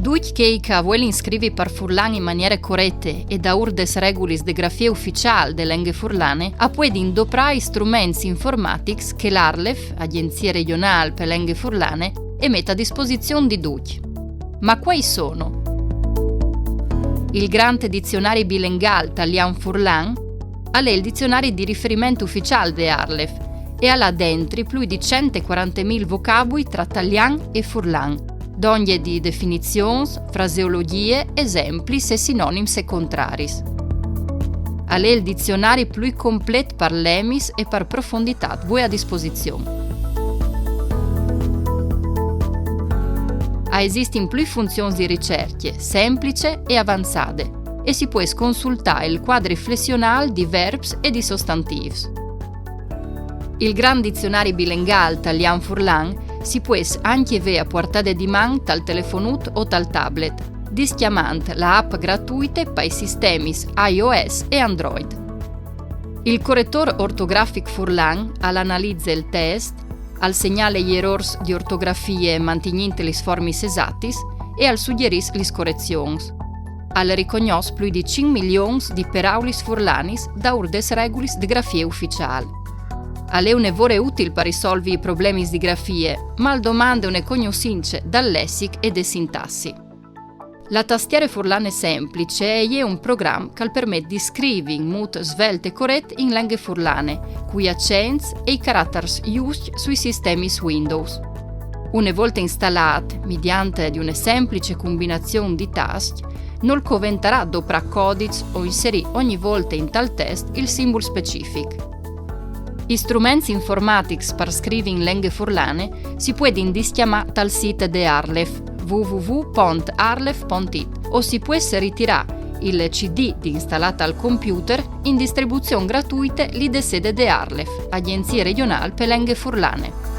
Duc che vuole iscrivi per Furlan in maniera corretta e da urdes regulis de grafia ufficiale de lingue furlane, a puede indopra strumenti informatics che l'Arlef, Agenzia Regionale per Lingue Furlane, emette a disposizione di Duc. Ma quali sono? Il Grande Dizionario Bilingual Italian-Furlan è il dizionario di riferimento ufficiale de Arlef e ha dentro più di 140.000 vocaboli tra italiano e furlan, d'ogni di definizioni, fraseologie, esempi e sinonimi e contrari. È il dizionario più completo per lemis e per profondità voi a disposizione. Esistono più funzioni di ricerca, semplici e avanzate, e si può consultare il quadro riflessionale di verbs e di sostantivi. Il Grande Dizionario Bilingual Italian-Furlan si può anche avere a portata di mano dal telefonut o dal tablet, dischiamando la app gratuita per i sistemi iOS e Android. Il correttore ortografico Furlan all'analizza il test, al segnale gli errori di ortografia mantenendo le forme esatte e al suggerisce le correzioni. Al riconosce più di 5 milioni di paraulis furlanis da urdes regulis di grafia ufficiale. È un evore utile per risolvere i problemi di grafia, ma al domande una conoscenza dal lessico e de sintassi. La tastiera furlane semplice è un programma che permette di scrivere in modo svelto e corretto in lingue furlane, cui accenti e i caratteri usati sui sistemi Windows. Una volta installato, mediante di una semplice combinazione di tasti, non conventerà dopo codice o inserire ogni volta in tal test il simbolo specifico. Gli strumenti informatici per scrivere in lingue furlane si possono dischiamare dal sito di Arlef www.arlef.it o si può ritirare il CD installato al computer in distribuzione gratuita lì de sede di Arlef, Agenzia Regionale per Lingue Furlane.